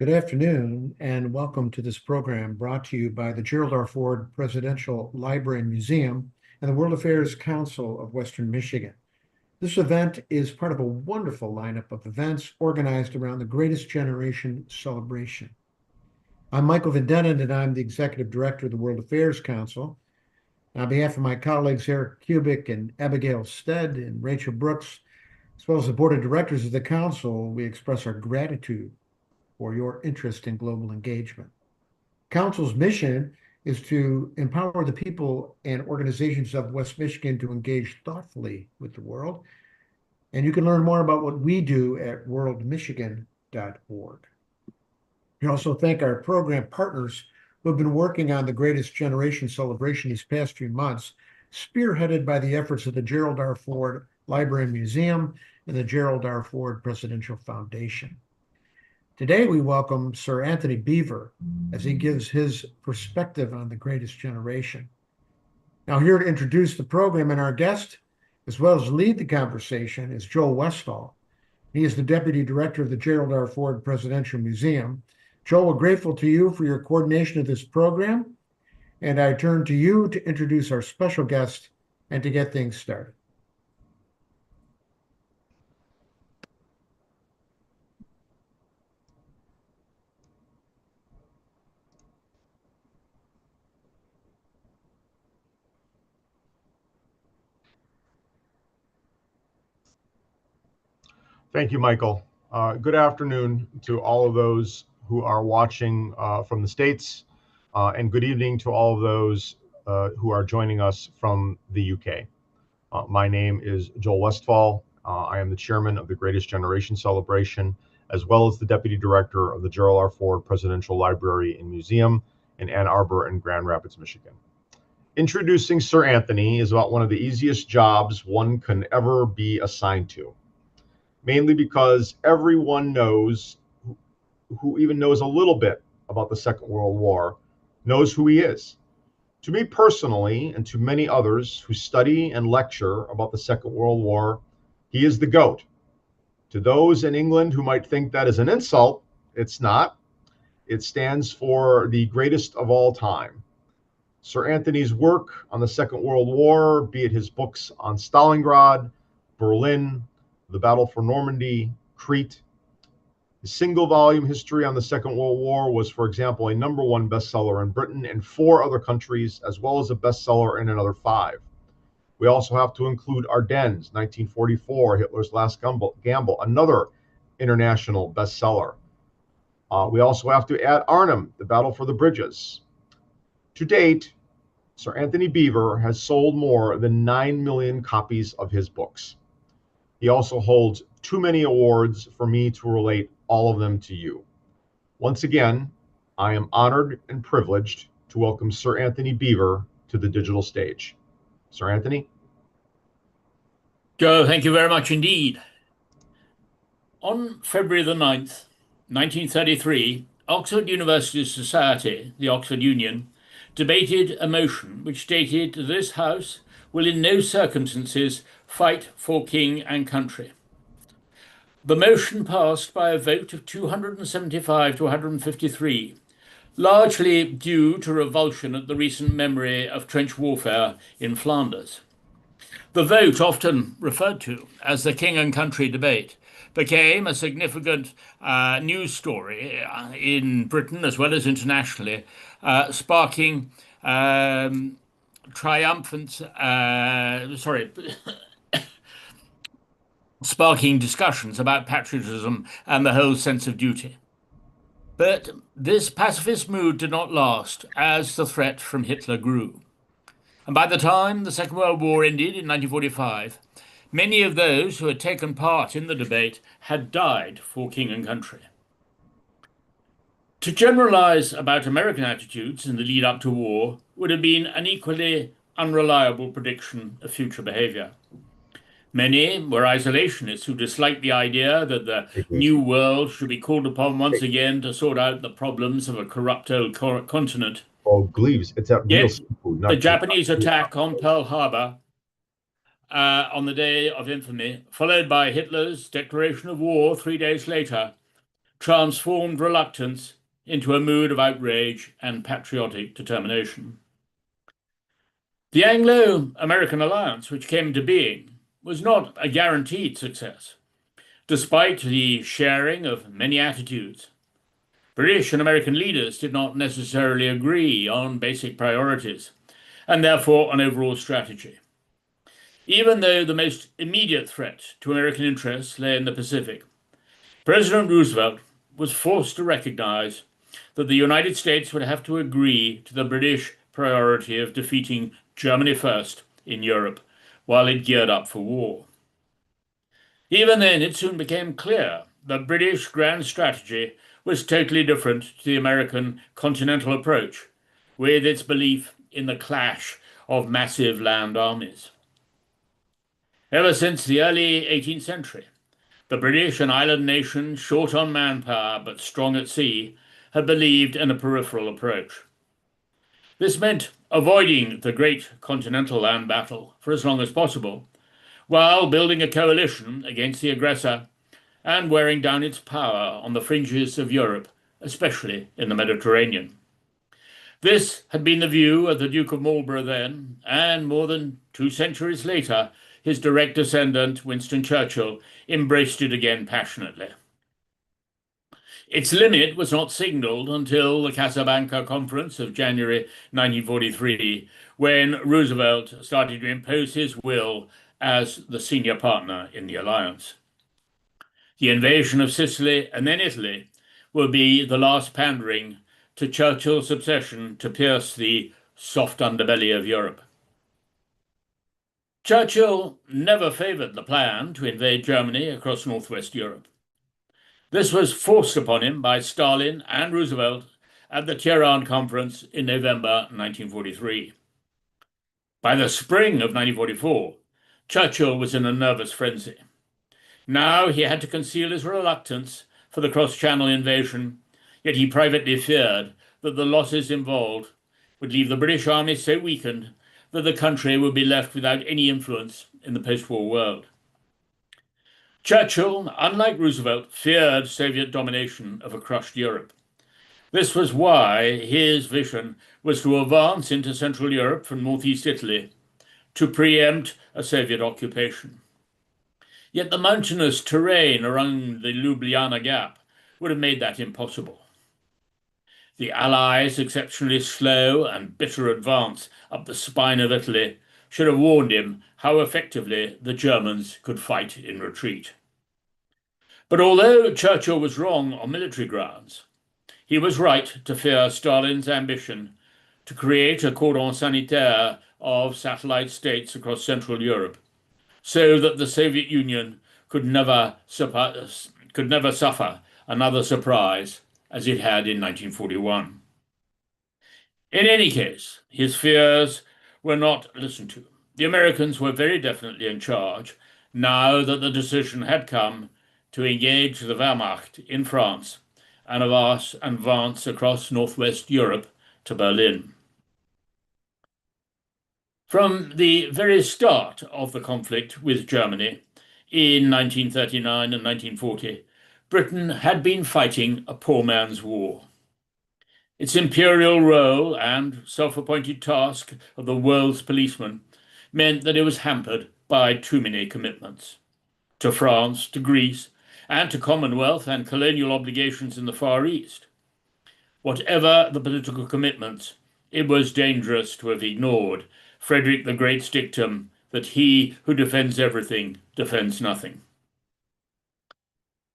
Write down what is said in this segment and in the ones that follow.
Good afternoon, and welcome to this program brought to you by the Gerald R. Presidential Library and Museum and the World Affairs Council of Western Michigan. This event is part of a wonderful lineup of events organized around the Greatest Generation celebration. I'm Michael Vendenin, and I'm the Executive Director of the World Affairs Council. On behalf of my colleagues Eric Kubik and Abigail Stead and Rachel Brooks, as well as the Board of Directors of the Council, we express our gratitude for your interest in global engagement. Council's mission is to empower the people and organizations of West Michigan to engage thoughtfully with the world. And you can learn more about what we do at worldmichigan.org. We also thank our program partners who have been working on the Greatest Generation celebration these past few months, spearheaded by the efforts of the Gerald R. Ford Library and Museum and the Gerald R. Ford Presidential Foundation. Today, we welcome Sir Antony Beevor as he gives his perspective on the Greatest Generation. Now, here to introduce the program and our guest, as well as lead the conversation, is Joel Westfall. He is the Deputy Director of the Gerald R. Ford Presidential Museum. Joel, we're grateful to you for your coordination of this program, and I turn to you to introduce our special guest and to get things started. Thank you, Michael. Good afternoon to all of those who are watching from the States, and good evening to all of those who are joining us from the UK. My name is Joel Westfall. I am the chairman of the Greatest Generation Celebration, as well as the deputy director of the Gerald R. Ford Presidential Library and Museum in Ann Arbor and Grand Rapids, Michigan. Introducing Sir Antony is about one of the easiest jobs one can ever be assigned to. Mainly because everyone knows, who even knows a little bit about the Second World War, knows who he is. To me personally, and to many others who study and lecture about the Second World War, he is the GOAT. To those in England who might think that is an insult, it's not. It stands for the greatest of all time. Sir Antony's work on the Second World War, be it his books on Stalingrad, Berlin, the Battle for Normandy, Crete. The single-volume history on the Second World War was, for example, a #1 bestseller in Britain and 4 other countries, as well as a bestseller in another 5. We also have to include Ardennes, 1944, Hitler's Last Gamble, another international bestseller. We also have to add Arnhem, the Battle for the Bridges. To date, Sir Antony Beevor has sold more than 9 million copies of his books. He also holds too many awards for me to relate all of them to you. Once again, I am honored and privileged to welcome Sir Antony Beevor to the digital stage. Sir Antony? Joe, thank you very much indeed. On February the 9th, 1933, Oxford University Society, the Oxford Union, debated a motion which stated that this House will in no circumstances fight for king and country. The motion passed by a vote of 275 to 153, largely due to revulsion at the recent memory of trench warfare in Flanders. The vote, often referred to as the king and country debate, became a significant news story in Britain as well as internationally, sparking sparking discussions about patriotism and the whole sense of duty. But this pacifist mood did not last as the threat from Hitler grew. And by the time the Second World War ended in 1945, many of those who had taken part in the debate had died for king and country. To generalize about American attitudes in the lead up to war would have been an equally unreliable prediction of future behavior. Many were isolationists who disliked the idea that the new world should be called upon once again to sort out the problems of a corrupt old continent. Oh, Gleaves. It's that real seafood. The Japanese attack on Pearl Harbor on the Day of Infamy, followed by Hitler's declaration of war 3 days later, transformed reluctance into a mood of outrage and patriotic determination. The Anglo-American alliance, which came into being, was not a guaranteed success, despite the sharing of many attitudes. British and American leaders did not necessarily agree on basic priorities, and therefore on overall strategy. Even though the most immediate threat to American interests lay in the Pacific, President Roosevelt was forced to recognize that the United States would have to agree to the British priority of defeating Germany first in Europe while it geared up for war. Even then, it soon became clear that British grand strategy was totally different to the American continental approach, with its belief in the clash of massive land armies. Ever since the early 18th century, the British, an island nation short on manpower but strong at sea, had believed in a peripheral approach. This meant avoiding the great continental land battle for as long as possible, while building a coalition against the aggressor and wearing down its power on the fringes of Europe, especially in the Mediterranean. This had been the view of the Duke of Marlborough then, and more than 2 centuries later, his direct descendant, Winston Churchill, embraced it again passionately. Its limit was not signalled until the Casablanca Conference of January 1943, when Roosevelt started to impose his will as the senior partner in the alliance. The invasion of Sicily and then Italy will be the last pandering to Churchill's obsession to pierce the soft underbelly of Europe. Churchill never favoured the plan to invade Germany across northwest Europe. This was forced upon him by Stalin and Roosevelt at the Tehran Conference in November 1943. By the spring of 1944, Churchill was in a nervous frenzy. Now he had to conceal his reluctance for the cross-channel invasion, yet he privately feared that the losses involved would leave the British army so weakened that the country would be left without any influence in the post-war world. Churchill, unlike Roosevelt, feared Soviet domination of a crushed Europe. This was why his vision was to advance into Central Europe from northeast Italy to preempt a Soviet occupation. Yet the mountainous terrain around the Ljubljana Gap would have made that impossible. The Allies' exceptionally slow and bitter advance up the spine of Italy should have warned him how effectively the Germans could fight in retreat. But although Churchill was wrong on military grounds, he was right to fear Stalin's ambition to create a cordon sanitaire of satellite states across Central Europe, so that the Soviet Union could never suffer another surprise as it had in 1941. In any case, his fears were not listened to. The Americans were very definitely in charge now that the decision had come to engage the Wehrmacht in France and advance across northwest Europe to Berlin. From the very start of the conflict with Germany in 1939 and 1940, Britain had been fighting a poor man's war. Its imperial role and self-appointed task of the world's policeman meant that it was hampered by too many commitments to France, to Greece, and to Commonwealth and colonial obligations in the Far East. Whatever the political commitments, it was dangerous to have ignored Frederick the Great's dictum that he who defends everything defends nothing.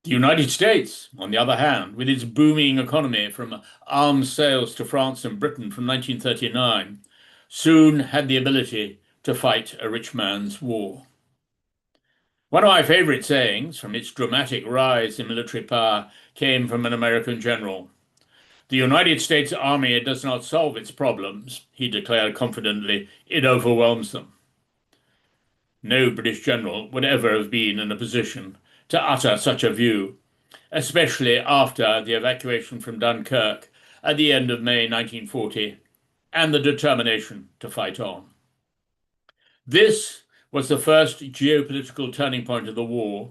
The United States, on the other hand, with its booming economy from arms sales to France and Britain from 1939, soon had the ability to fight a rich man's war. One of my favorite sayings from its dramatic rise in military power came from an American general. "The United States Army does not solve its problems," he declared confidently, "it overwhelms them." No British general would ever have been in a position to utter such a view, especially after the evacuation from Dunkirk at the end of May 1940 and the determination to fight on. This was the first geopolitical turning point of the war,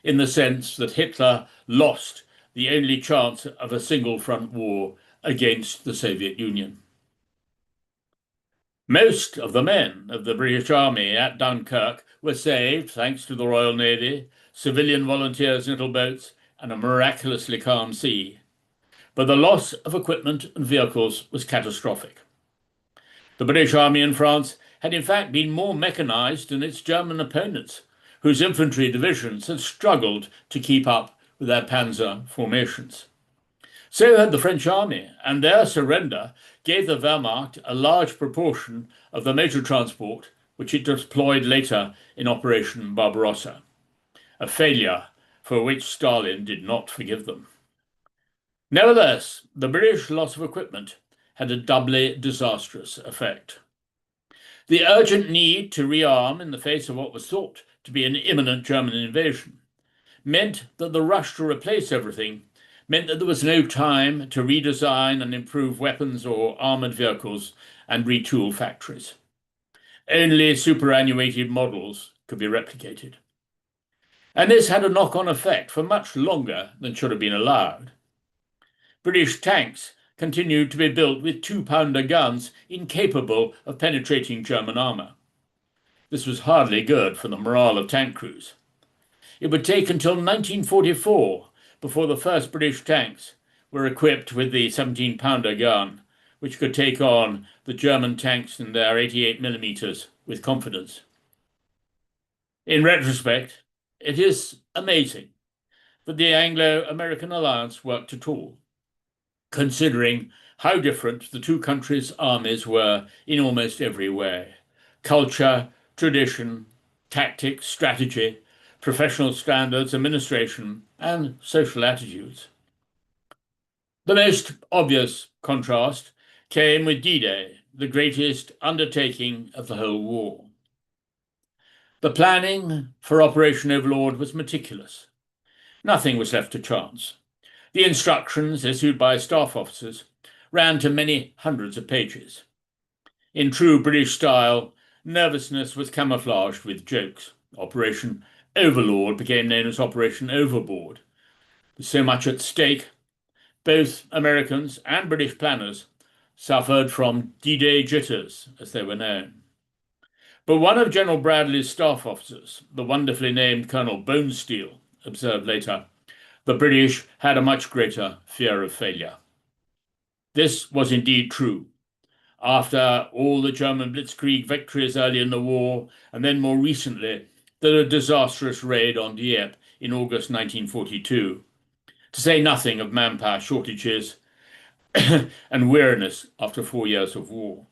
in the sense that Hitler lost the only chance of a single front war against the Soviet Union. Most of the men of the British Army at Dunkirk were saved thanks to the Royal Navy, civilian volunteers in little boats, and a miraculously calm sea. But the loss of equipment and vehicles was catastrophic. The British Army in France had in fact been more mechanized than its German opponents, whose infantry divisions had struggled to keep up with their panzer formations. So had the French army, and their surrender gave the Wehrmacht a large proportion of the motor transport which it deployed later in Operation Barbarossa, a failure for which Stalin did not forgive them. Nevertheless, the British loss of equipment had a doubly disastrous effect. The urgent need to rearm in the face of what was thought to be an imminent German invasion meant that the rush to replace everything meant that there was no time to redesign and improve weapons or armoured vehicles and retool factories. Only superannuated models could be replicated. And this had a knock-on effect for much longer than should have been allowed. British tanks continued to be built with 2-pounder guns incapable of penetrating German armour. This was hardly good for the morale of tank crews. It would take until 1944 before the first British tanks were equipped with the 17-pounder gun, which could take on the German tanks in their 88mm with confidence. In retrospect, it is amazing that the Anglo-American alliance worked at all, considering how different the two countries' armies were in almost every way: culture, tradition, tactics, strategy, professional standards, administration, and social attitudes. The most obvious contrast came with D-Day, the greatest undertaking of the whole war. The planning for Operation Overlord was meticulous. Nothing was left to chance. The instructions issued by staff officers ran to many hundreds of pages. In true British style, nervousness was camouflaged with jokes. Operation Overlord became known as Operation Overboard. With so much at stake, both Americans and British planners suffered from D-Day jitters, as they were known. But one of General Bradley's staff officers, the wonderfully named Colonel Bonesteel, observed later, the British had a much greater fear of failure. This was indeed true. After all the German blitzkrieg victories early in the war, and then more recently, the disastrous raid on Dieppe in August 1942, to say nothing of manpower shortages and weariness after 4 years of war.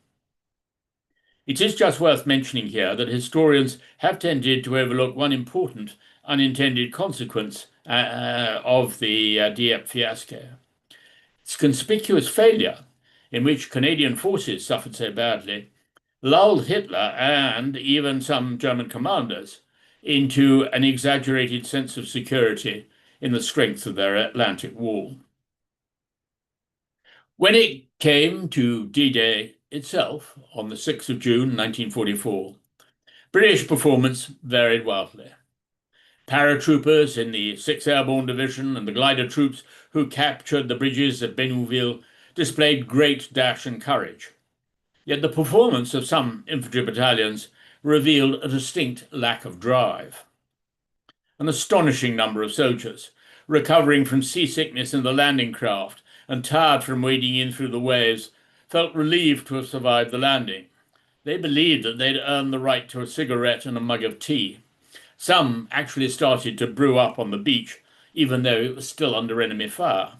It is just worth mentioning here that historians have tended to overlook one important unintended consequence of the Dieppe fiasco. Its conspicuous failure, in which Canadian forces suffered so badly, lulled Hitler and even some German commanders into an exaggerated sense of security in the strength of their Atlantic wall. When it came to D-Day itself, on the 6th of June 1944, British performance varied wildly. Paratroopers in the 6th Airborne Division and the glider troops who captured the bridges at Bénouville displayed great dash and courage. Yet the performance of some infantry battalions revealed a distinct lack of drive. An astonishing number of soldiers, recovering from seasickness in the landing craft and tired from wading in through the waves, felt relieved to have survived the landing. They believed that they'd earned the right to a cigarette and a mug of tea. Some actually started to brew up on the beach, even though it was still under enemy fire.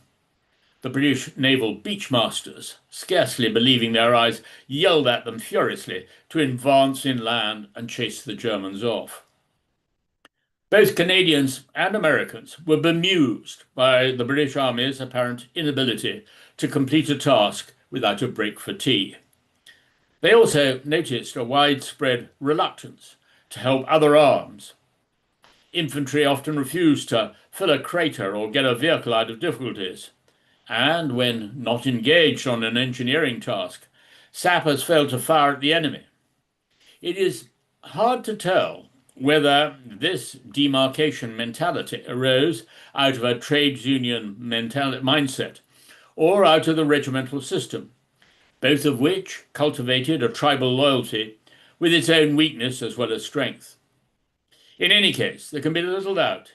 The British naval beachmasters, scarcely believing their eyes, yelled at them furiously to advance inland and chase the Germans off. Both Canadians and Americans were bemused by the British Army's apparent inability to complete a task without a break for tea. They also noticed a widespread reluctance to help other arms. Infantry often refused to fill a crater or get a vehicle out of difficulties. And when not engaged on an engineering task, sappers failed to fire at the enemy. It is hard to tell whether this demarcation mentality arose out of a trades union mindset or out of the regimental system, both of which cultivated a tribal loyalty with its own weakness as well as strength. In any case, there can be little doubt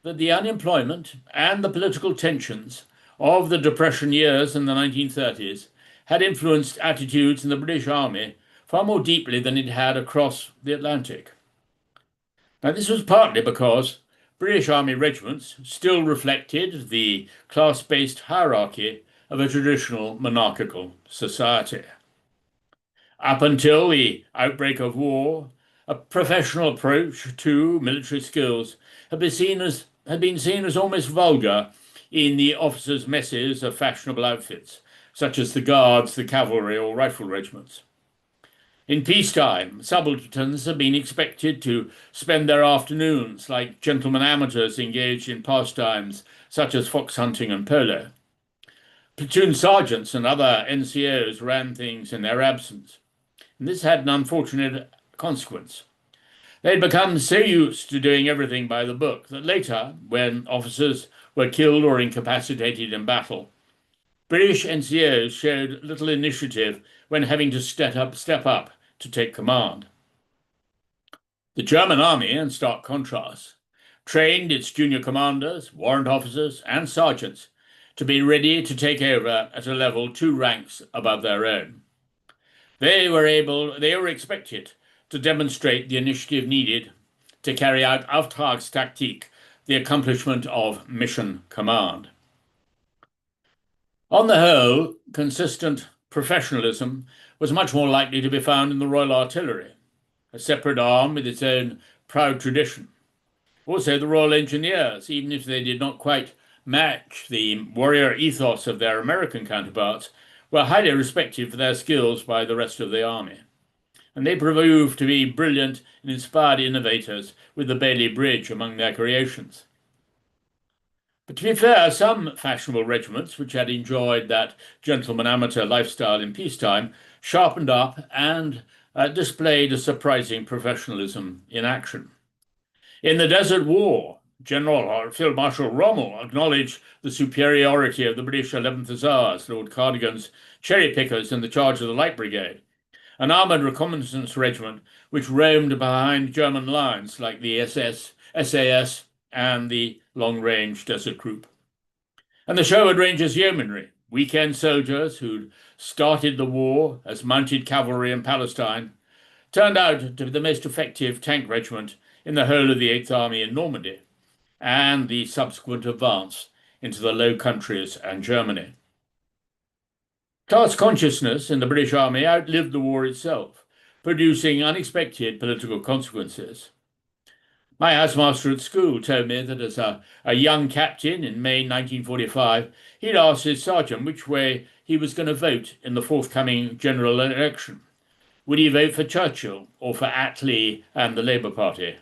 that the unemployment and the political tensions of the Depression years in the 1930s had influenced attitudes in the British Army far more deeply than it had across the Atlantic. Now, this was partly because British Army regiments still reflected the class-based hierarchy of a traditional monarchical society. Up until the outbreak of war, a professional approach to military skills had been seen as almost vulgar in the officers' messes of fashionable outfits, such as the Guards, the cavalry, or rifle regiments. In peacetime, subalterns had been expected to spend their afternoons like gentlemen amateurs engaged in pastimes such as fox hunting and polo. Platoon sergeants and other NCOs ran things in their absence, and this had an unfortunate consequence. They'd become so used to doing everything by the book that later, when officers were killed or incapacitated in battle, British NCOs showed little initiative when having to step up to take command. The German army, in stark contrast, trained its junior commanders, warrant officers, and sergeants to be ready to take over at a level 2 ranks above their own. They were expected to demonstrate the initiative needed to carry out Auftragstaktik, the accomplishment of mission command. On the whole, consistent professionalism was much more likely to be found in the Royal Artillery, a separate arm with its own proud tradition. Also, the Royal Engineers, even if they did not quite match the warrior ethos of their American counterparts, were highly respected for their skills by the rest of the army. And they proved to be brilliant and inspired innovators, with the Bailey Bridge among their creations. But to be fair, some fashionable regiments, which had enjoyed that gentleman amateur lifestyle in peacetime, sharpened up and displayed a surprising professionalism in action. In the Desert War, General Field Marshal Rommel acknowledged the superiority of the British 11th Hussars, Lord Cardigan's cherry pickers in the charge of the Light Brigade, an armoured reconnaissance regiment which roamed behind German lines like the SAS and the Long-Range Desert Group. And the Sherwood Rangers Yeomanry, weekend soldiers who'd started the war as mounted cavalry in Palestine, turned out to be the most effective tank regiment in the whole of the 8th Army in Normandy, and the subsequent advance into the Low Countries and Germany. Class consciousness in the British Army outlived the war itself, producing unexpected political consequences. My housemaster at school told me that as a young captain in May 1945, he'd asked his sergeant which way he was going to vote in the forthcoming general election. Would he vote for Churchill or for Attlee and the Labour Party?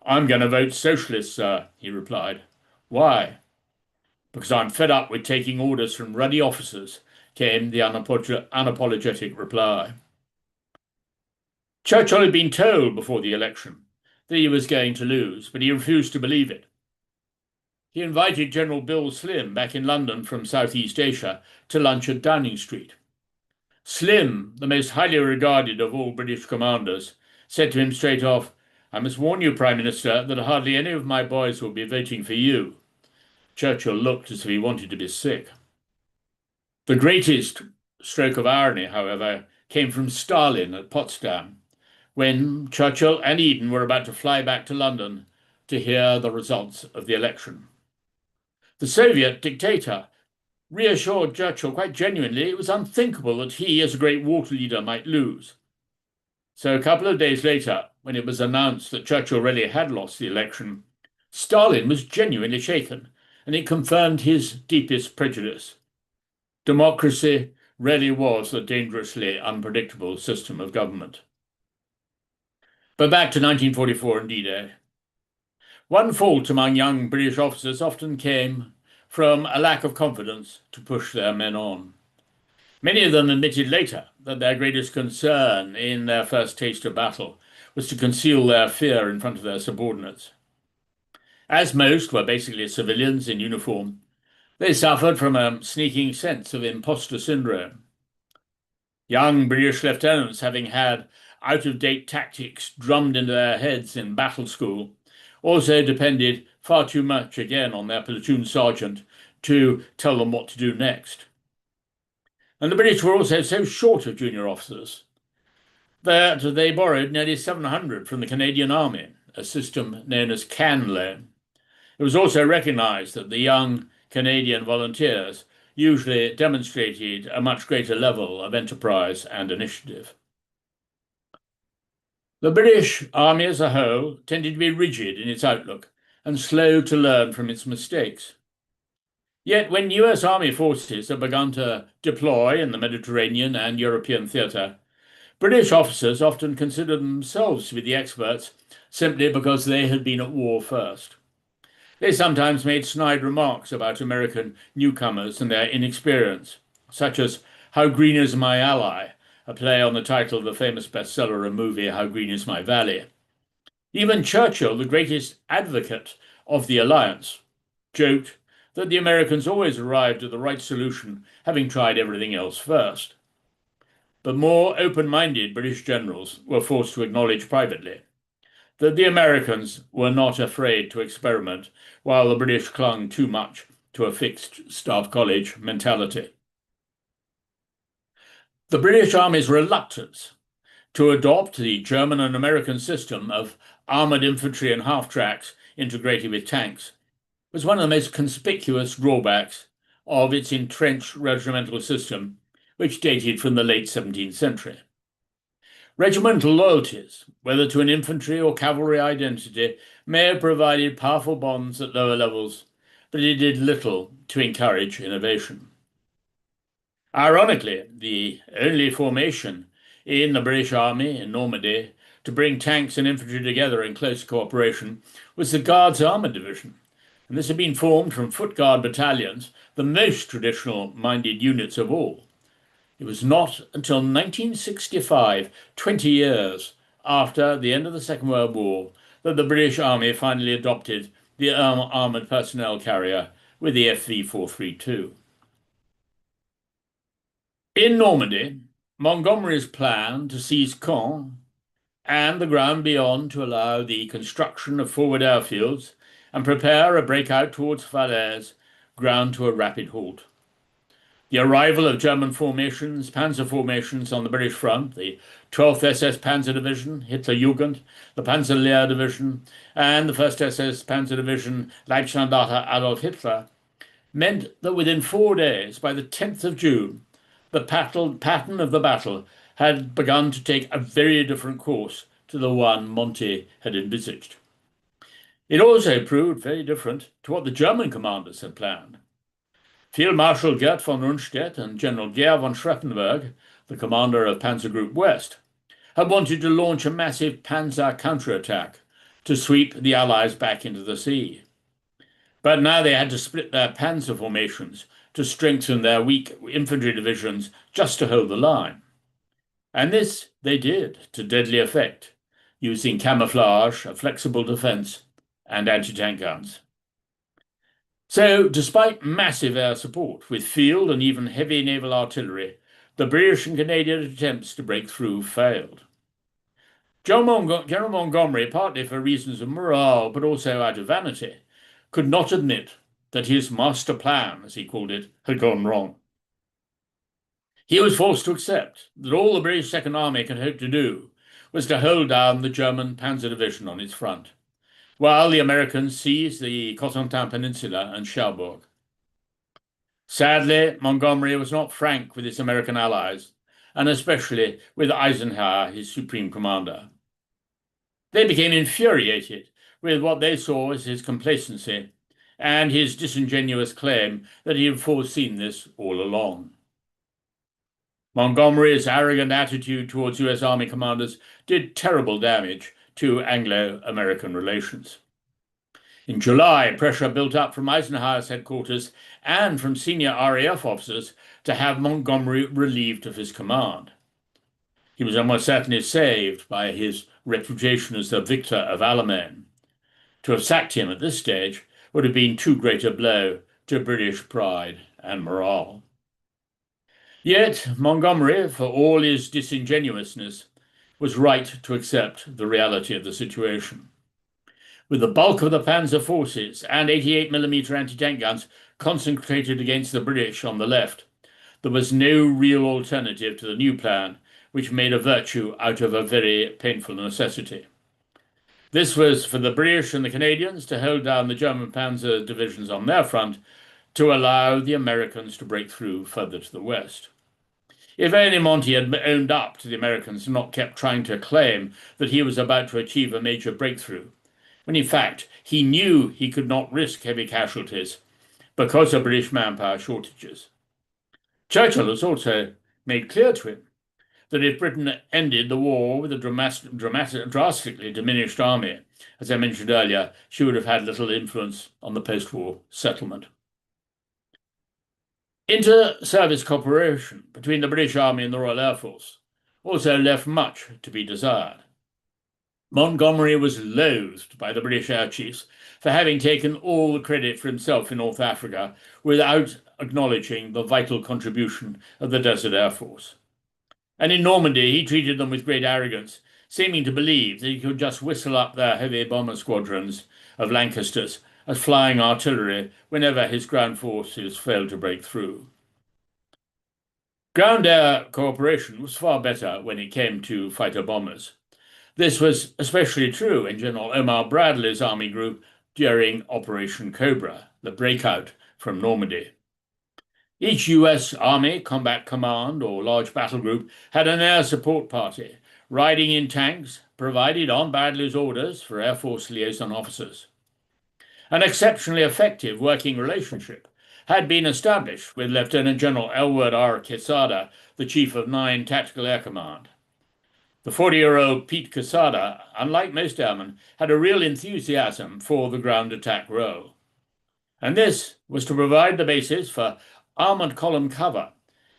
"I'm going to vote Socialist, sir," he replied. "Why?" "Because I'm fed up with taking orders from ruddy officers," came the unapologetic reply. Churchill had been told before the election that he was going to lose, but he refused to believe it. He invited General Bill Slim back in London from Southeast Asia to lunch at Downing Street. Slim, the most highly regarded of all British commanders, said to him straight off, "I must warn you, Prime Minister, that hardly any of my boys will be voting for you." Churchill looked as if he wanted to be sick. The greatest stroke of irony, however, came from Stalin at Potsdam, when Churchill and Eden were about to fly back to London to hear the results of the election. The Soviet dictator reassured Churchill quite genuinely it was unthinkable that he, as a great war leader, might lose. So a couple of days later, when it was announced that Churchill really had lost the election, Stalin was genuinely shaken, and it confirmed his deepest prejudice. Democracy really was a dangerously unpredictable system of government. But back to 1944 and D-Day. One fault among young British officers often came from a lack of confidence to push their men on. Many of them admitted later that their greatest concern in their first taste of battle was to conceal their fear in front of their subordinates. As most were basically civilians in uniform, they suffered from a sneaking sense of imposter syndrome. Young British lieutenants, having had out-of-date tactics drummed into their heads in battle school, also depended far too much again on their platoon sergeant to tell them what to do next. And the British were also so short of junior officers that they borrowed nearly 700 from the Canadian Army, a system known as can loan. It was also recognised that the young Canadian volunteers usually demonstrated a much greater level of enterprise and initiative. The British Army as a whole tended to be rigid in its outlook and slow to learn from its mistakes. Yet when US Army forces had begun to deploy in the Mediterranean and European theatre, British officers often considered themselves to be the experts simply because they had been at war first. They sometimes made snide remarks about American newcomers and their inexperience, such as "How Green Is My Ally?", a play on the title of the famous bestseller and movie How Green Is My Valley. Even Churchill, the greatest advocate of the alliance, joked that the Americans always arrived at the right solution, having tried everything else first. But more open-minded British generals were forced to acknowledge privately that the Americans were not afraid to experiment, while the British clung too much to a fixed staff college mentality. The British Army's reluctance to adopt the German and American system of armoured infantry and half-tracks integrated with tanks was one of the most conspicuous drawbacks of its entrenched regimental system, which dated from the late 17th century. Regimental loyalties, whether to an infantry or cavalry identity, may have provided powerful bonds at lower levels, but it did little to encourage innovation. Ironically, the only formation in the British Army in Normandy to bring tanks and infantry together in close cooperation was the Guards Armoured Division, and this had been formed from foot guard battalions, the most traditional-minded units of all. It was not until 1965, 20 years after the end of the Second World War, that the British Army finally adopted the armoured personnel carrier with the FV-432. In Normandy, Montgomery's plan to seize Caen and the ground beyond to allow the construction of forward airfields and prepare a breakout towards Falaise ground to a rapid halt. The arrival of German formations, panzer formations on the British front, the 12th SS Panzer Division, Hitlerjugend, the Panzerlehr Division, and the 1st SS Panzer Division, Leibstandarte Adolf Hitler, meant that within 4 days, by the 10th of June, the pattern of the battle had begun to take a very different course to the one Monty had envisaged. It also proved very different to what the German commanders had planned. Field Marshal Gerd von Rundstedt and General Georg von Schreppenberg, the commander of Panzer Group West, had wanted to launch a massive panzer counterattack to sweep the Allies back into the sea. But now they had to split their panzer formations to strengthen their weak infantry divisions just to hold the line. And this they did to deadly effect, using camouflage, a flexible defence, and anti-tank guns. So, despite massive air support with field and even heavy naval artillery, the British and Canadian attempts to break through failed. General Montgomery, partly for reasons of morale but also out of vanity, could not admit that his master plan, as he called it, had gone wrong. He was forced to accept that all the British Second Army could hope to do was to hold down the German Panzer Division on its front, while the Americans seized the Cotentin Peninsula and Cherbourg. Sadly, Montgomery was not frank with his American allies, and especially with Eisenhower, his supreme commander. They became infuriated with what they saw as his complacency and his disingenuous claim that he had foreseen this all along. Montgomery's arrogant attitude towards US Army commanders did terrible damage to Anglo-American relations. In July, pressure built up from Eisenhower's headquarters and from senior RAF officers to have Montgomery relieved of his command. He was almost certainly saved by his reputation as the victor of Alamein. To have sacked him at this stage would have been too great a blow to British pride and morale. Yet Montgomery, for all his disingenuousness, was right to accept the reality of the situation. With the bulk of the Panzer forces and 88mm anti-tank guns concentrated against the British on the left, there was no real alternative to the new plan, which made a virtue out of a very painful necessity. This was for the British and the Canadians to hold down the German panzer divisions on their front to allow the Americans to break through further to the west. If only Monty had owned up to the Americans and not kept trying to claim that he was about to achieve a major breakthrough, when in fact he knew he could not risk heavy casualties because of British manpower shortages. Churchill has also made clear to him that if Britain ended the war with a drastically diminished army, as I mentioned earlier, she would have had little influence on the post-war settlement. Inter-service cooperation between the British Army and the Royal Air Force also left much to be desired. Montgomery was loathed by the British air chiefs for having taken all the credit for himself in North Africa without acknowledging the vital contribution of the Desert Air Force. And in Normandy, he treated them with great arrogance, seeming to believe that he could just whistle up their heavy bomber squadrons of Lancasters as flying artillery whenever his ground forces failed to break through. Ground-air cooperation was far better when it came to fighter bombers. This was especially true in General Omar Bradley's army group during Operation Cobra, the breakout from Normandy. Each US Army Combat Command or large battle group had an air support party, riding in tanks provided on Bradley's orders for Air Force liaison officers. An exceptionally effective working relationship had been established with Lieutenant General Gerald R. Quesada, the Chief of 9 Tactical Air Command. The 40-year-old Pete Quesada, unlike most airmen, had a real enthusiasm for the ground attack role. And this was to provide the basis for armored column cover,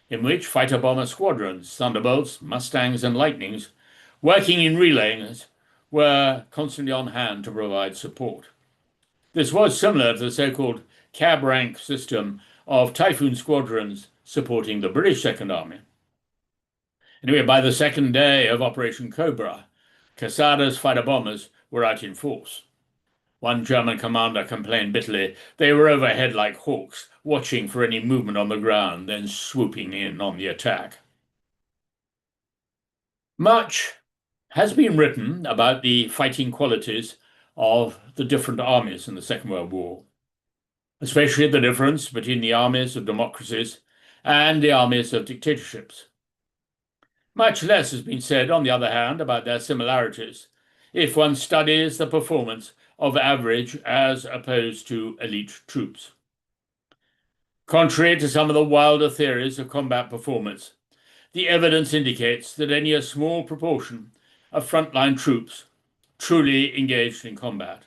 in which fighter bomber squadrons, Thunderbolts, Mustangs, and Lightnings, working in relays, were constantly on hand to provide support. This was similar to the so-called cab rank system of Typhoon squadrons supporting the British Second Army. Anyway, by the second day of Operation Cobra, Quesada's fighter bombers were out in force. One German commander complained bitterly they were overhead like hawks, watching for any movement on the ground, then swooping in on the attack. Much has been written about the fighting qualities of the different armies in the Second World War, especially the difference between the armies of democracies and the armies of dictatorships. Much less has been said, on the other hand, about their similarities, if one studies the performance of average as opposed to elite troops. Contrary to some of the wilder theories of combat performance, the evidence indicates that only a small proportion of frontline troops truly engaged in combat.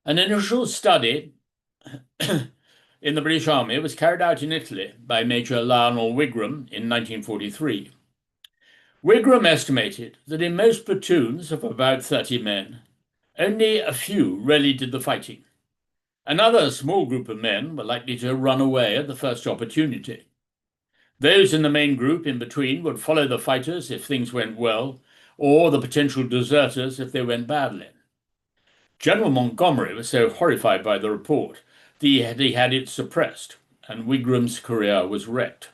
An initial study in the British Army was carried out in Italy by Major Lionel Wigram in 1943. Wigram estimated that in most platoons of about 30 men, only a few really did the fighting. Another small group of men were likely to run away at the first opportunity. Those in the main group in between would follow the fighters if things went well, or the potential deserters if they went badly. General Montgomery was so horrified by the report that he had it suppressed, and Wigram's career was wrecked.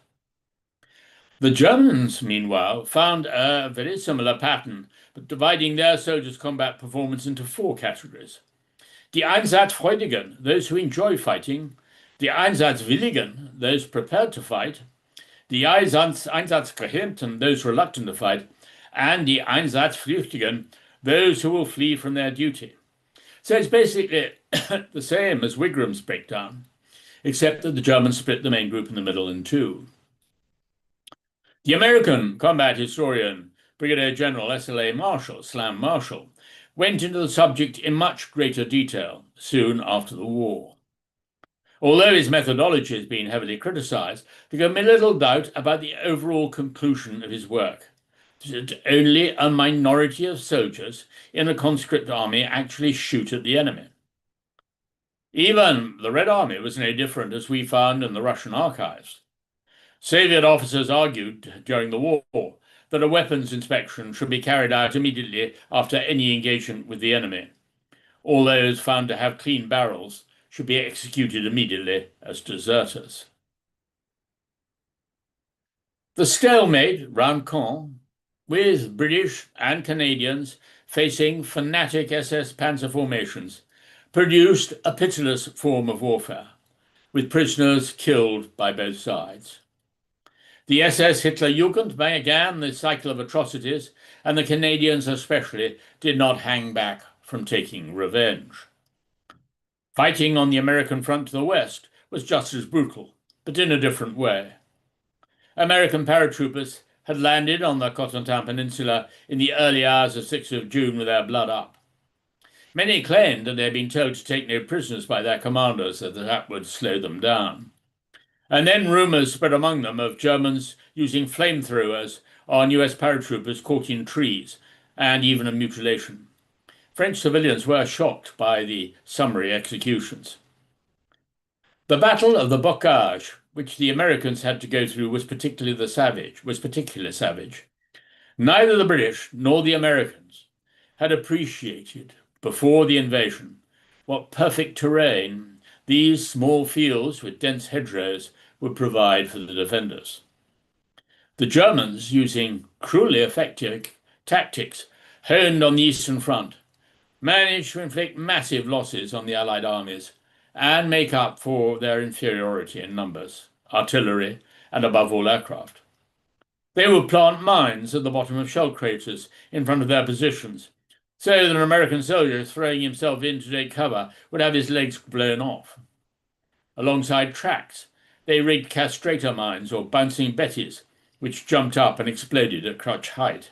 The Germans, meanwhile, found a very similar pattern, but dividing their soldiers' combat performance into 4 categories. Die Einsatzfreudigen, those who enjoy fighting, die Einsatzwilligen, those prepared to fight, die Einsatzgehemmten, those reluctant to fight, and die Einsatzflüchtigen, those who will flee from their duty. So it's basically the same as Wigram's breakdown, except that the Germans split the main group in the middle in 2. The American combat historian, Brigadier General S.L.A. Marshall, Slam Marshall, went into the subject in much greater detail soon after the war. Although his methodology has been heavily criticized, there can be little doubt about the overall conclusion of his work. that only a minority of soldiers in a conscript army actually shoot at the enemy. Even the Red Army was no different, as we found in the Russian archives. Soviet officers argued during the war that a weapons inspection should be carried out immediately after any engagement with the enemy. All those found to have clean barrels should be executed immediately as deserters. The stalemate round Caen, with British and Canadians facing fanatic SS panzer formations, produced a pitiless form of warfare, with prisoners killed by both sides. The SS Hitlerjugend began the cycle of atrocities, and the Canadians especially did not hang back from taking revenge. Fighting on the American front to the west was just as brutal, but in a different way. American paratroopers had landed on the Cotentin Peninsula in the early hours of 6th of June with their blood up. Many claimed that they had been told to take no prisoners by their commanders, so that would slow them down. And then rumours spread among them of Germans using flamethrowers on US paratroopers caught in trees, and even a mutilation. French civilians were shocked by the summary executions. The Battle of the Bocage, which the Americans had to go through, was particularly savage. Neither the British nor the Americans had appreciated before the invasion what perfect terrain these small fields with dense hedgerows would provide for the defenders. The Germans, using cruelly effective tactics honed on the Eastern Front, managed to inflict massive losses on the Allied armies and make up for their inferiority in numbers, artillery, and above all aircraft. They would plant mines at the bottom of shell craters in front of their positions, so that an American soldier throwing himself in to take cover would have his legs blown off. Alongside tracks, they rigged castrator mines or bouncing betties, which jumped up and exploded at crotch height.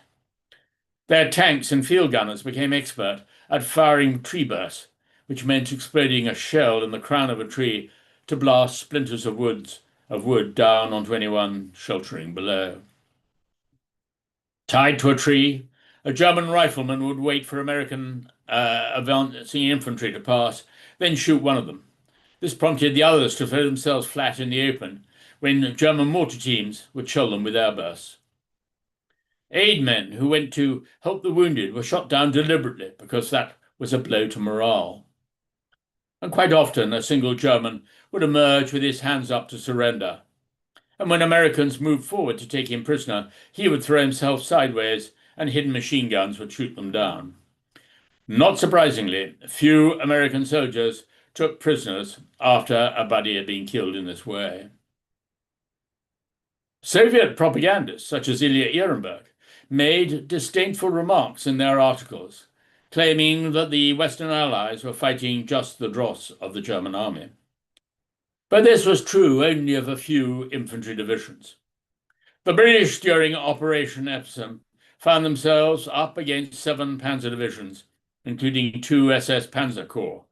Their tanks and field gunners became expert at firing tree bursts, which meant exploding a shell in the crown of a tree to blast splinters of wood down onto anyone sheltering below. Tied to a tree, a German rifleman would wait for American advancing infantry to pass, then shoot one of them. This prompted the others to throw themselves flat in the open when German mortar teams would shell them with airbursts. Aid men who went to help the wounded were shot down deliberately because that was a blow to morale. And quite often a single German would emerge with his hands up to surrender. And when Americans moved forward to take him prisoner, he would throw himself sideways and hidden machine guns would shoot them down. Not surprisingly, few American soldiers took prisoners after a buddy had been killed in this way. Soviet propagandists, such as Ilya Ehrenberg, made disdainful remarks in their articles, claiming that the Western Allies were fighting just the dross of the German army. But this was true only of a few infantry divisions. The British, during Operation Epsom, found themselves up against 7 panzer divisions, including 2 SS Panzer Corps,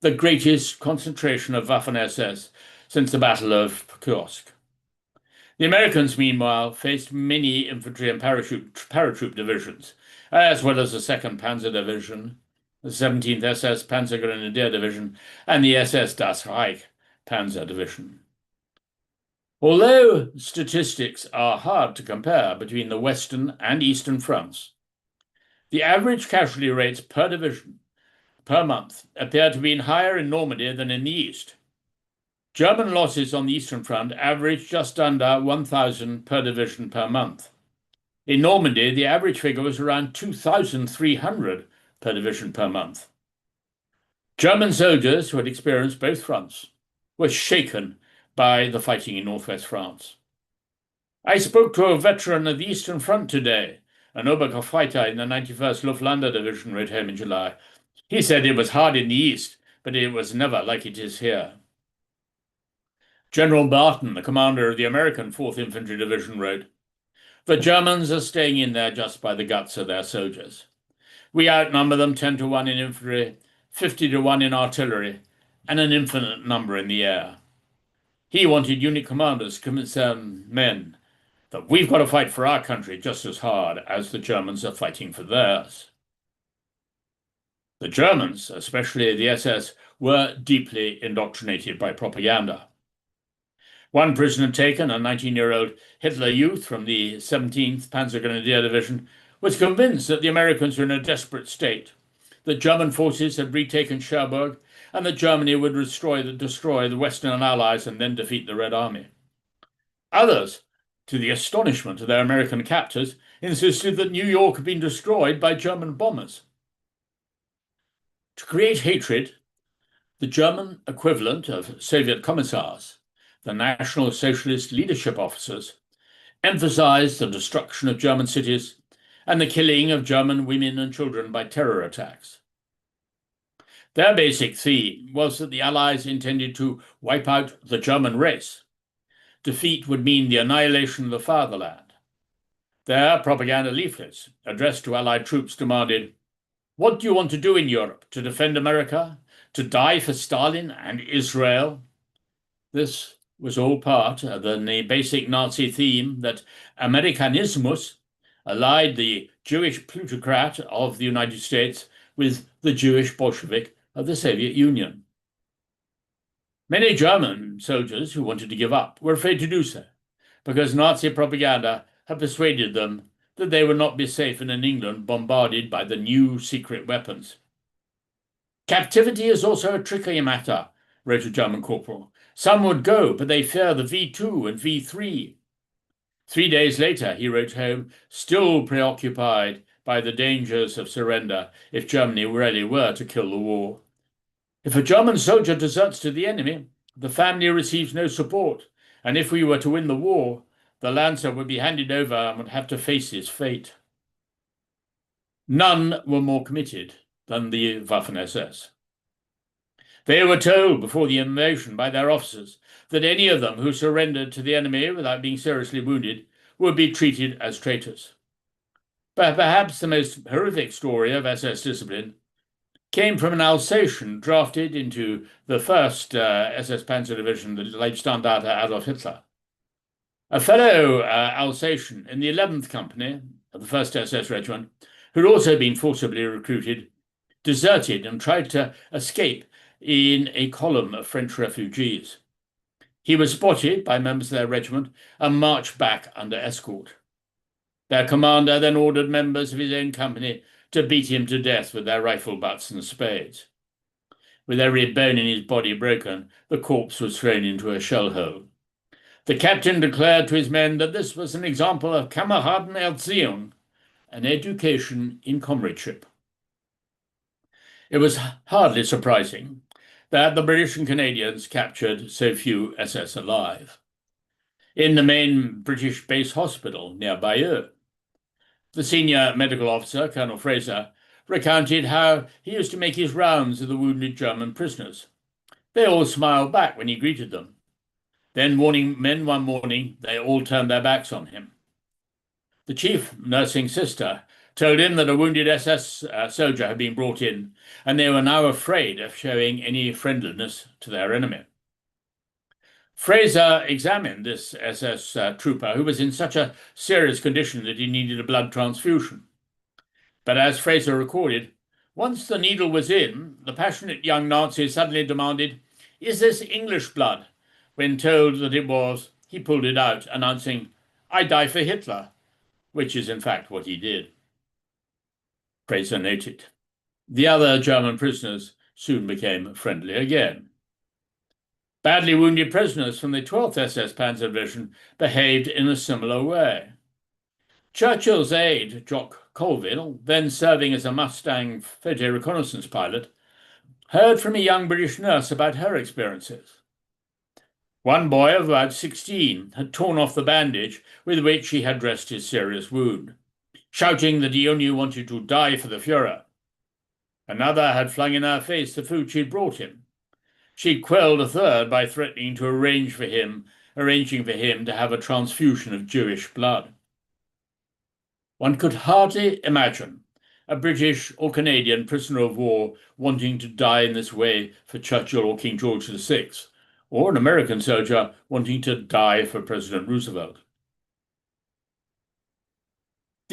the greatest concentration of Waffen-SS since the Battle of Kursk. The Americans, meanwhile, faced many infantry and paratroop divisions, as well as the 2nd Panzer Division, the 17th SS Panzer Grenadier Division, and the SS Das Reich Panzer Division. Although statistics are hard to compare between the Western and Eastern fronts, the average casualty rates per division per month appear to be higher in Normandy than in the East. German losses on the Eastern Front averaged just under 1,000 per division per month. In Normandy, the average figure was around 2,300 per division per month. German soldiers who had experienced both fronts were shaken by the fighting in northwest France. I spoke to a veteran of the Eastern Front today, an Obergefreiter in the 91st Luftlandedivision Division wrote home in July. He said it was hard in the East, but it was never like it is here. General Barton, the commander of the American 4th Infantry Division, wrote, "The Germans are staying in there just by the guts of their soldiers. We outnumber them 10 to 1 in infantry, 50 to 1 in artillery, and an infinite number in the air." He wanted unit commanders to convince men that we've got to fight for our country just as hard as the Germans are fighting for theirs. The Germans, especially the SS, were deeply indoctrinated by propaganda. One prisoner taken, a 19-year-old Hitler youth from the 17th Panzergrenadier Division, was convinced that the Americans were in a desperate state, that German forces had retaken Cherbourg, and that Germany would destroy the Western Allies and then defeat the Red Army. Others, to the astonishment of their American captors, insisted that New York had been destroyed by German bombers. To create hatred, the German equivalent of Soviet commissars, the National Socialist leadership officers, emphasized the destruction of German cities and the killing of German women and children by terror attacks. Their basic theme was that the Allies intended to wipe out the German race. Defeat would mean the annihilation of the fatherland. Their propaganda leaflets addressed to Allied troops demanded, "What do you want to do in Europe? To defend America? To die for Stalin and Israel?" This was all part of the basic Nazi theme that Amerikanismus allied the Jewish plutocrat of the United States with the Jewish Bolshevik of the Soviet Union. Many German soldiers who wanted to give up were afraid to do so, because Nazi propaganda had persuaded them that they would not be safe in an England bombarded by the new secret weapons. "Captivity is also a tricky matter," wrote a German corporal. "Some would go, but they fear the V2 and V3. 3 days later, he wrote home, still preoccupied by the dangers of surrender if Germany really were to kill the war. "If a German soldier deserts to the enemy, the family receives no support, and if we were to win the war, the Lancer would be handed over and would have to face his fate." None were more committed than the Waffen-SS. They were told before the invasion by their officers that any of them who surrendered to the enemy without being seriously wounded would be treated as traitors. But perhaps the most horrific story of SS discipline came from an Alsatian drafted into the 1st SS Panzer Division, the Leibstandarte Adolf Hitler. A fellow Alsatian in the 11th Company of the 1st SS Regiment, who'd also been forcibly recruited, deserted and tried to escape in a column of French refugees. He was spotted by members of their regiment and marched back under escort. Their commander then ordered members of his own company to beat him to death with their rifle butts and spades. With every bone in his body broken, the corpse was thrown into a shell hole. The captain declared to his men that this was an example of Kameradenerziehung, an education in comradeship. It was hardly surprising that the British and Canadians captured so few SS alive. In the main British base hospital near Bayeux, the senior medical officer, Colonel Fraser, recounted how he used to make his rounds of the wounded German prisoners. They all smiled back when he greeted them. Then, warning men one morning, they all turned their backs on him. The chief nursing sister told him that a wounded SS soldier had been brought in, and they were now afraid of showing any friendliness to their enemy. Fraser examined this SS trooper, who was in such a serious condition that he needed a blood transfusion. But as Fraser recorded, once the needle was in, the passionate young Nazi suddenly demanded, "Is this English blood?" When told that it was, he pulled it out, announcing, "I die for Hitler," which is in fact what he did. Fraser noted. The other German prisoners soon became friendly again. Badly wounded prisoners from the 12th SS Panzer Division behaved in a similar way. Churchill's aide, Jock Colville, then serving as a Mustang photo reconnaissance pilot, heard from a young British nurse about her experiences. One boy of about 16 had torn off the bandage with which he had dressed his serious wound, shouting that he only wanted to die for the Fuhrer. Another had flung in her face the food she'd brought him. She quelled a third by threatening to arranging for him to have a transfusion of Jewish blood. One could hardly imagine a British or Canadian prisoner of war wanting to die in this way for Churchill or King George VI, or an American soldier wanting to die for President Roosevelt.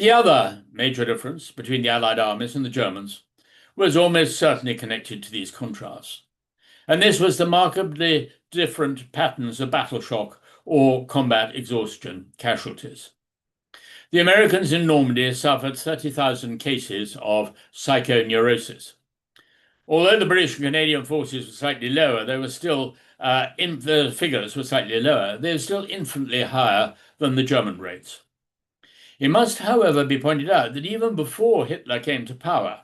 The other major difference between the Allied armies and the Germans was almost certainly connected to these contrasts, and this was the markedly different patterns of battle shock or combat exhaustion casualties. The Americans in Normandy suffered 30,000 cases of psychoneurosis. Although the British and Canadian forces were slightly lower, they were still the figures were slightly lower. They were still infinitely higher than the German rates. It must, however, be pointed out that even before Hitler came to power,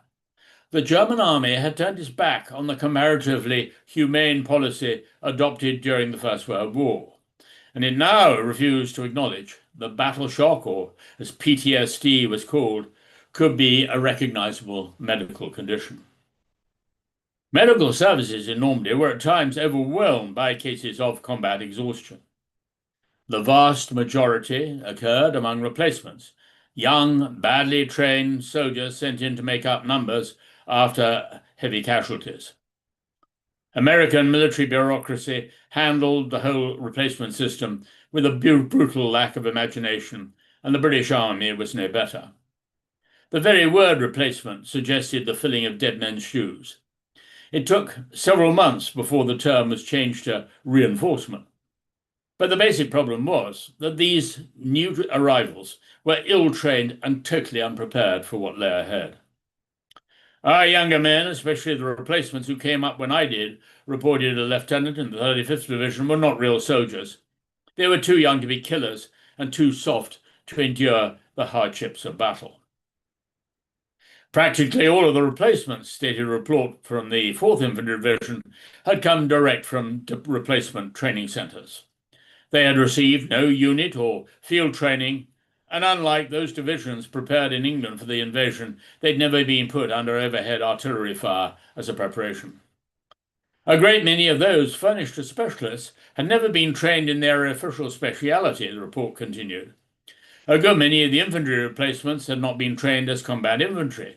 the German army had turned its back on the comparatively humane policy adopted during the First World War, and it now refused to acknowledge that battle shock, or as PTSD was called, could be a recognizable medical condition. Medical services in Normandy were at times overwhelmed by cases of combat exhaustion. The vast majority occurred among replacements, young, badly trained soldiers sent in to make up numbers after heavy casualties. American military bureaucracy handled the whole replacement system with a brutal lack of imagination, and the British Army was no better. The very word replacement suggested the filling of dead men's shoes. It took several months before the term was changed to reinforcement. But the basic problem was that these new arrivals were ill-trained and totally unprepared for what lay ahead. Our younger men, especially the replacements who came up when I did, reported a lieutenant in the 35th Division, were not real soldiers. They were too young to be killers and too soft to endure the hardships of battle. Practically all of the replacements, stated a report from the 4th Infantry Division, had come direct from replacement training centres. They had received no unit or field training, and unlike those divisions prepared in England for the invasion, they'd never been put under overhead artillery fire as a preparation. A great many of those furnished as specialists had never been trained in their official speciality, the report continued. A good many of the infantry replacements had not been trained as combat infantry.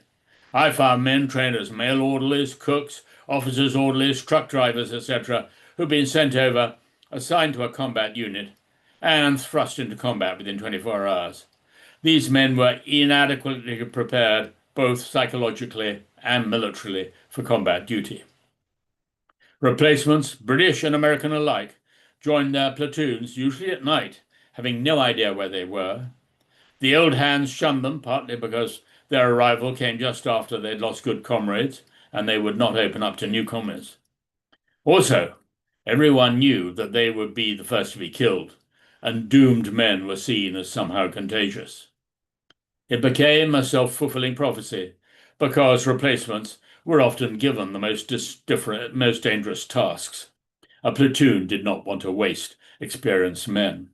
I found men trained as mail orderlies, cooks, officers' orderlies, truck drivers, etc., who'd been sent over, assigned to a combat unit, and thrust into combat within 24 hours. These men were inadequately prepared, both psychologically and militarily, for combat duty. Replacements, British and American alike, joined their platoons, usually at night, having no idea where they were. The old hands shunned them, partly because their arrival came just after they'd lost good comrades, and they would not open up to newcomers. Also, everyone knew that they would be the first to be killed, and doomed men were seen as somehow contagious. It became a self-fulfilling prophecy, because replacements were often given the most dangerous tasks. A platoon did not want to waste experienced men.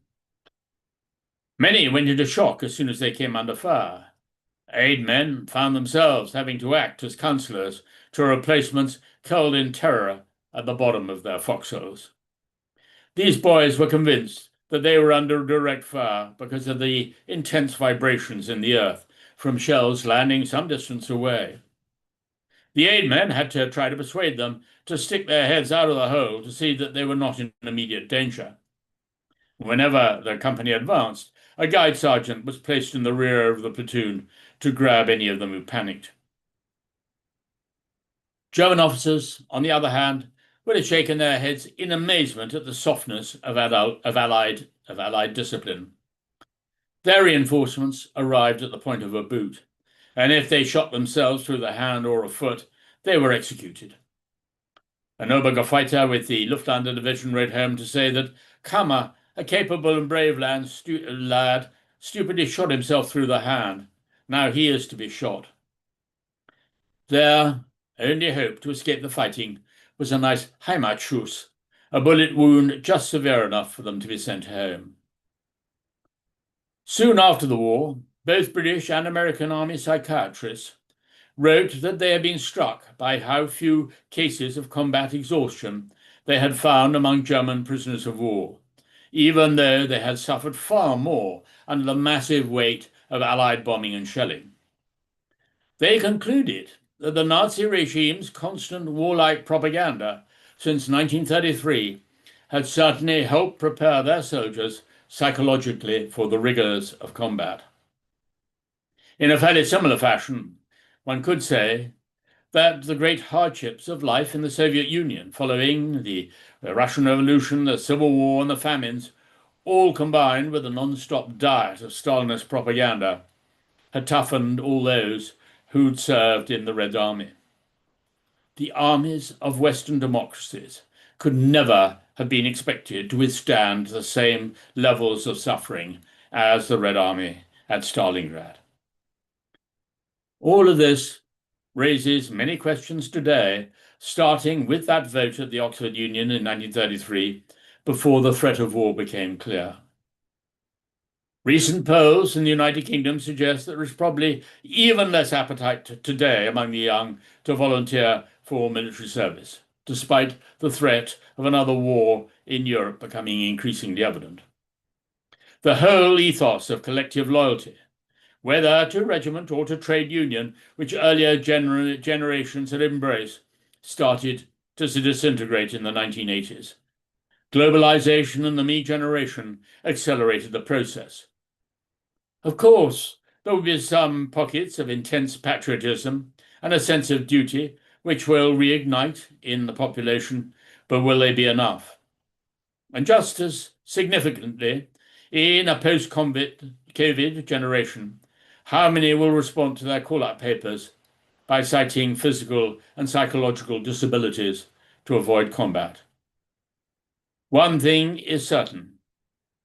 Many went into shock as soon as they came under fire. Aid men found themselves having to act as counsellors to replacements curled in terror at the bottom of their foxholes. These boys were convinced that they were under direct fire because of the intense vibrations in the earth from shells landing some distance away. The aid men had to try to persuade them to stick their heads out of the hole to see that they were not in immediate danger. Whenever the company advanced, a guide sergeant was placed in the rear of the platoon to grab any of them who panicked. German officers, on the other hand, would have shaken their heads in amazement at the softness of Allied discipline. Their reinforcements arrived at the point of a boot, and if they shot themselves through the hand or a foot, they were executed. An Obergefreiter with the Luftlandser Division wrote home to say that Kammer, a capable and brave lad, stupidly shot himself through the hand. Now he is to be shot. Their only hope to escape the fighting was a nice Heimatschuss, a bullet wound just severe enough for them to be sent home. Soon after the war, both British and American Army psychiatrists wrote that they had been struck by how few cases of combat exhaustion they had found among German prisoners of war, even though they had suffered far more under the massive weight of Allied bombing and shelling. They concluded that the Nazi regime's constant warlike propaganda since 1933 had certainly helped prepare their soldiers psychologically for the rigors of combat. In a fairly similar fashion, one could say that the great hardships of life in the Soviet Union following the Russian Revolution, the Civil War, and the famines, all combined with a non-stop diet of Stalinist propaganda, had toughened all those who'd served in the Red Army. The armies of Western democracies could never have been expected to withstand the same levels of suffering as the Red Army at Stalingrad. All of this raises many questions today, starting with that vote at the Oxford Union in 1933, before the threat of war became clear. Recent polls in the United Kingdom suggest that there is probably even less appetite today among the young to volunteer for military service, despite the threat of another war in Europe becoming increasingly evident. The whole ethos of collective loyalty, whether to regiment or to trade union, which earlier generations had embraced, started to disintegrate in the 1980s. Globalization and the me generation accelerated the process. Of course, there will be some pockets of intense patriotism and a sense of duty which will reignite in the population, but will they be enough? And just as significantly, in a post-COVID generation, how many will respond to their call-out papers by citing physical and psychological disabilities to avoid combat? One thing is certain.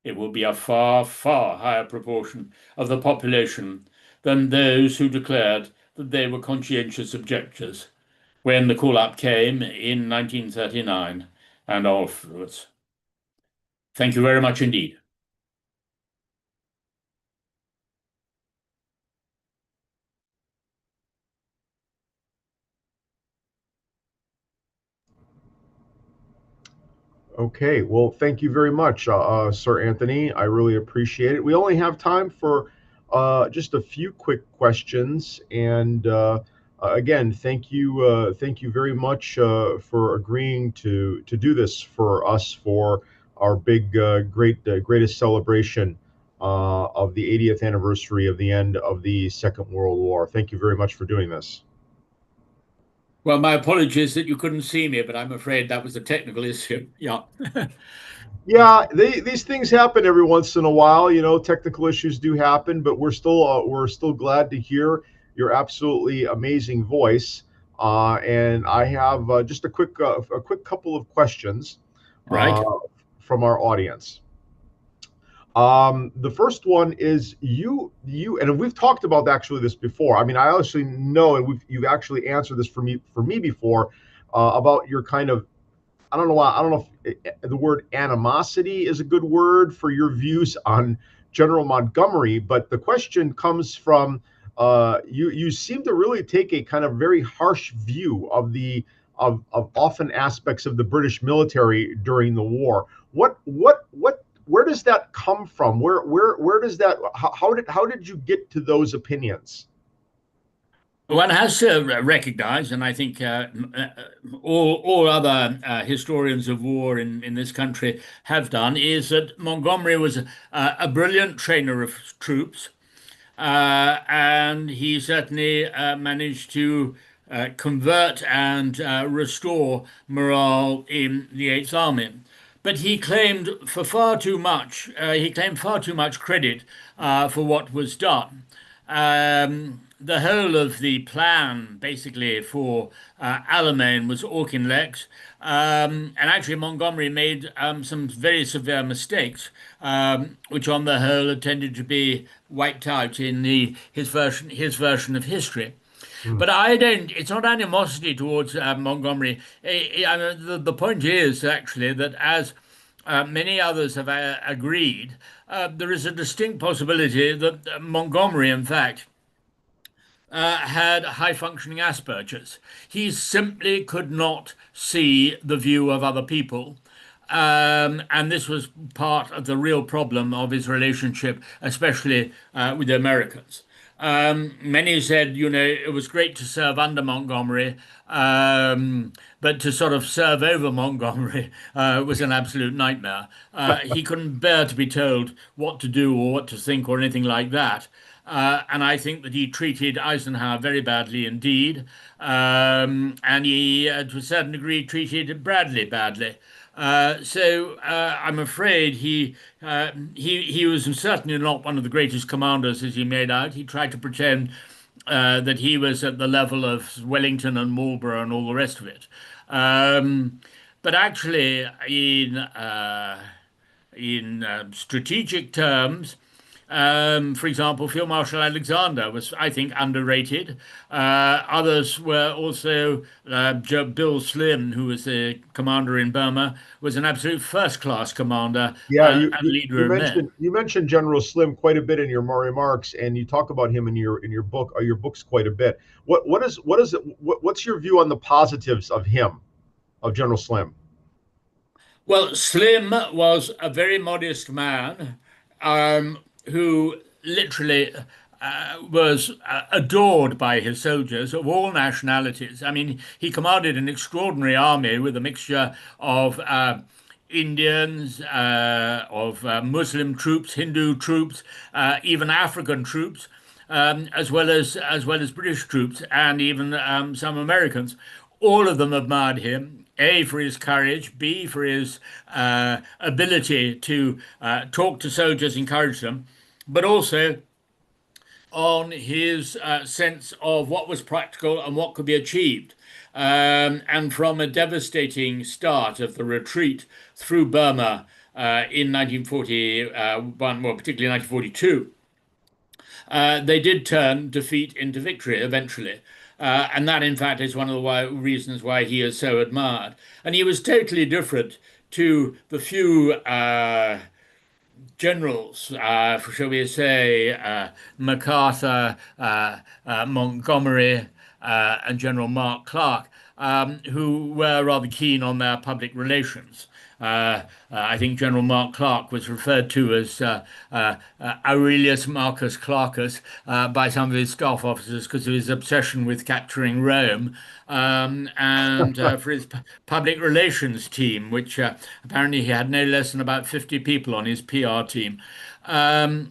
It will be a far, far higher proportion of the population than those who declared that they were conscientious objectors when the call-up came in 1939 and afterwards. Thank you very much indeed. Okay, well, thank you very much, Sir Anthony. I really appreciate it. We only have time for just a few quick questions, and again, thank you very much for agreeing to do this for us for our big, greatest celebration of the 80th anniversary of the end of the Second World War. Thank you very much for doing this. Well, my apologies that you couldn't see me, but I'm afraid that was a technical issue. Yeah. Yeah, these things happen every once in a while. You know, technical issues do happen, but we're still glad to hear your absolutely amazing voice. And I have just a quick couple of questions Right. from our audience. The first one is and we've talked about actually this before. I mean, I actually know, and you've actually answered this for me before about your kind of, I don't know why, I don't know if the word animosity is a good word for your views on General Montgomery, but the question comes from you seem to really take a kind of very harsh view of the of often aspects of the British military during the war. Where does that come from? Where does that how did you get to those opinions? One has to recognize, and I think all other historians of war in this country have done, is that Montgomery was a brilliant trainer of troops, and he certainly managed to convert and restore morale in the Eighth Army. But he claimed for far too much. He claimed far too much credit for what was done. The whole of the plan, basically, for Alamein was Auchinleck's, and actually Montgomery made some very severe mistakes, which on the whole had tended to be wiped out in his version of history. But I don't. It's not animosity towards Montgomery. The point is actually that as many others have agreed, there is a distinct possibility that Montgomery, in fact, had high functioning Asperger's. He simply could not see the view of other people. And this was part of the real problem of his relationship, especially with the Americans. Many said, you know, it was great to serve under Montgomery, but to sort of serve over Montgomery was an absolute nightmare. He couldn't bear to be told what to do or what to think or anything like that. And I think that he treated Eisenhower very badly indeed. And he, to a certain degree, treated Bradley badly. I'm afraid he was certainly not one of the greatest commanders as he made out. He tried to pretend that he was at the level of Wellington and Marlborough and all the rest of it. But actually, in strategic terms, for example, Field Marshal Alexander was, I think, underrated. Others were also Bill Slim, who was the commander in Burma, was an absolute first-class commander Yeah, and leader of men. you mentioned General Slim quite a bit in your remarks, and you talk about him in your book or your books quite a bit. What's your view on the positives of General Slim? Well, Slim was a very modest man who literally was adored by his soldiers of all nationalities. I mean, he commanded an extraordinary army with a mixture of Indians, of Muslim troops, Hindu troops, even African troops. As well as British troops and even some Americans. All of them admired him. A, for his courage, B, for his ability to talk to soldiers, encourage them, but also on his sense of what was practical and what could be achieved. And from a devastating start of the retreat through Burma in 1941, well, particularly 1942, they did turn defeat into victory eventually. And that, in fact, is one of the reasons why he is so admired. And he was totally different to the few generals, shall we say, MacArthur, Montgomery, and General Mark Clark, who were rather keen on their public relations. I think General Mark Clark was referred to as Aurelius Marcus Clarkus by some of his staff officers because of his obsession with capturing Rome and for his public relations team, which apparently he had no less than about 50 people on his PR team. There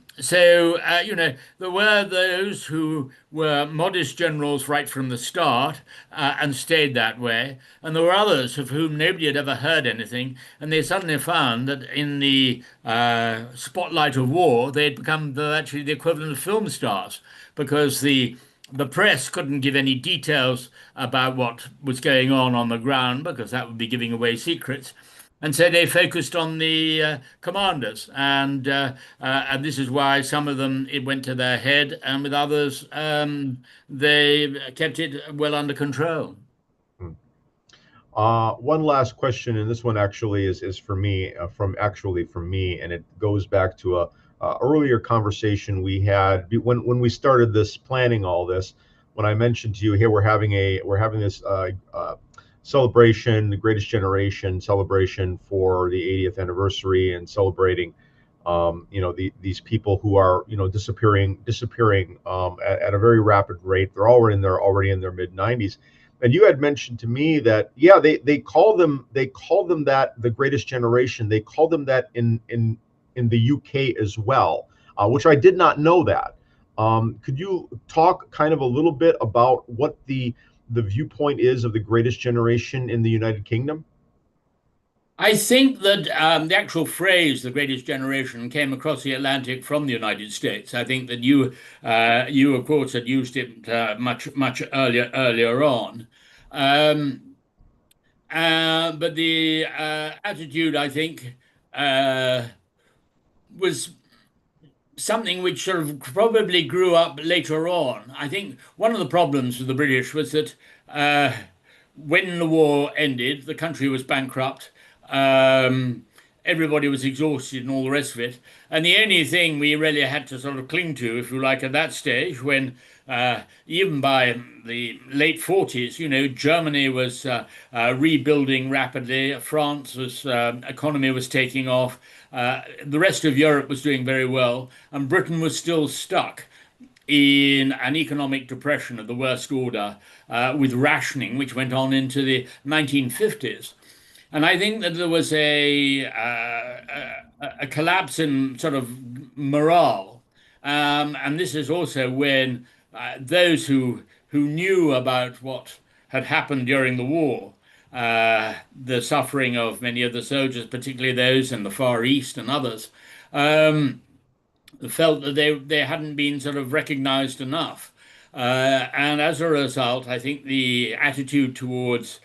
were those who were modest generals right from the start and stayed that way. And there were others of whom nobody had ever heard anything. And they suddenly found that in the spotlight of war, they had become actually the equivalent of film stars because the press couldn't give any details about what was going on the ground because that would be giving away secrets. And so they focused on the commanders, and this is why some of them it went to their head, and with others they kept it well under control. One last question, and this one actually is for me, from me, and it goes back to a earlier conversation we had when we started this planning all this. When I mentioned to you, here we're having this celebration, the Greatest Generation celebration for the 80th anniversary, and celebrating, these people who are, disappearing at a very rapid rate. They're already in their mid 90s. And you had mentioned to me that, yeah, they call them that the Greatest Generation. They call them that in the UK as well, which I did not know that. Could you talk kind of a little bit about what the viewpoint is of the Greatest Generation in the United Kingdom? I think that the actual phrase "the Greatest Generation" came across the Atlantic from the United States. I think that you of course had used it much earlier on, but the attitude, I think, was something which sort of probably grew up later on. I think one of the problems with the British was that when the war ended, the country was bankrupt. Everybody was exhausted and all the rest of it. And the only thing we really had to sort of cling to, if you like, at that stage, when even by the late 40s, Germany was rebuilding rapidly. France's economy was taking off. The rest of Europe was doing very well, and Britain was still stuck in an economic depression of the worst order, with rationing, which went on into the 1950s. And I think that there was a collapse in sort of morale And this is also when those who knew about what had happened during the war, the suffering of many of the soldiers, particularly those in the Far East and others, um, felt that they hadn't been sort of recognized enough. And as a result, I think the attitude towards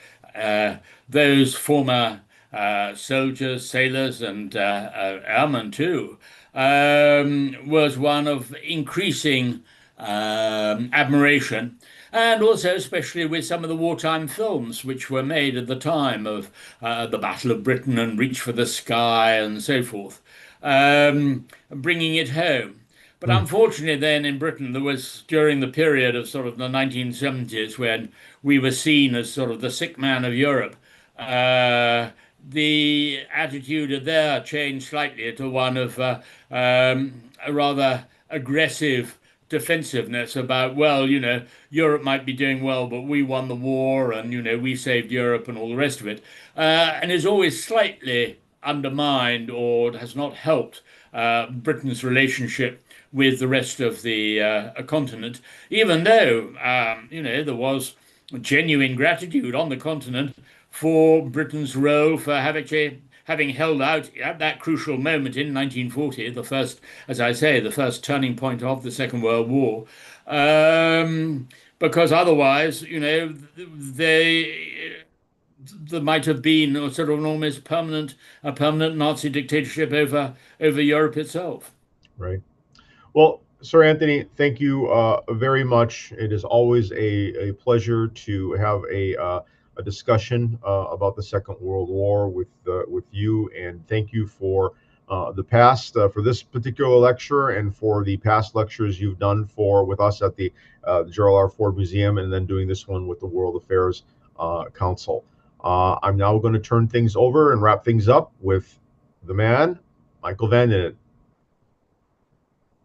those former soldiers, sailors, and airmen too was one of increasing admiration. And also, especially with some of the wartime films which were made at the time of the Battle of Britain and Reach for the Sky and so forth, bringing it home. But unfortunately, then in Britain, there was during the period of sort of the 1970s when we were seen as sort of the sick man of Europe, the attitude there changed slightly to one of a rather aggressive defensiveness about, well, Europe might be doing well, but we won the war and, we saved Europe and all the rest of it. And is always slightly undermined or has not helped Britain's relationship with the rest of the continent, even though, there was genuine gratitude on the continent for Britain's role for having held out at that crucial moment in 1940, the first, as I say, the first turning point of the Second World War. Because otherwise, there might have been a sort of an almost permanent Nazi dictatorship over Europe itself. Right. Well, Sir Antony, thank you very much. It is always a pleasure to have a discussion about the Second World War with you, and thank you for the past for this particular lecture and for the past lectures you've done with us at the Gerald R. Ford Museum, and then doing this one with the World Affairs Council. I'm now going to turn things over and wrap things up with the man, Michael Van Den.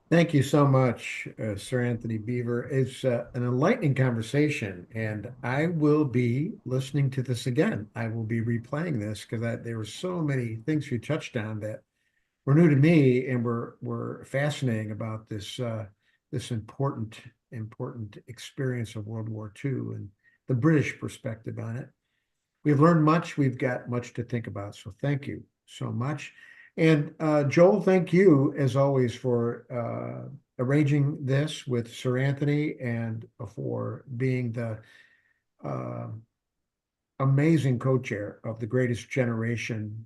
Thank you so much, Sir Antony Beevor. It's an enlightening conversation, and I will be listening to this again. I will be replaying this because there were so many things you touched on that were new to me and were fascinating about this important experience of World War II and the British perspective on it. We've learned much. We've got much to think about. So thank you so much. And Joel, thank you as always for arranging this with Sir Antony and for being the amazing co-chair of the Greatest Generation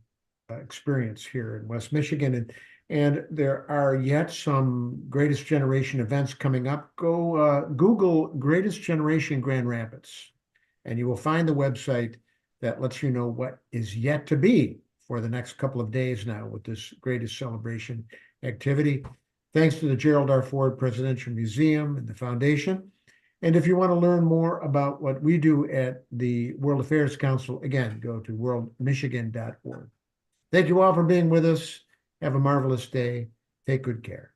experience here in West Michigan. And there are yet some Greatest Generation events coming up. Go Google Greatest Generation Grand Rapids, and you will find the website that lets you know what is yet to be for the next couple of days now with this greatest celebration activity. Thanks to the Gerald R. Ford Presidential Museum and the Foundation. And if you want to learn more about what we do at the World Affairs Council, again, go to worldmichigan.org. Thank you all for being with us. Have a marvelous day. Take good care.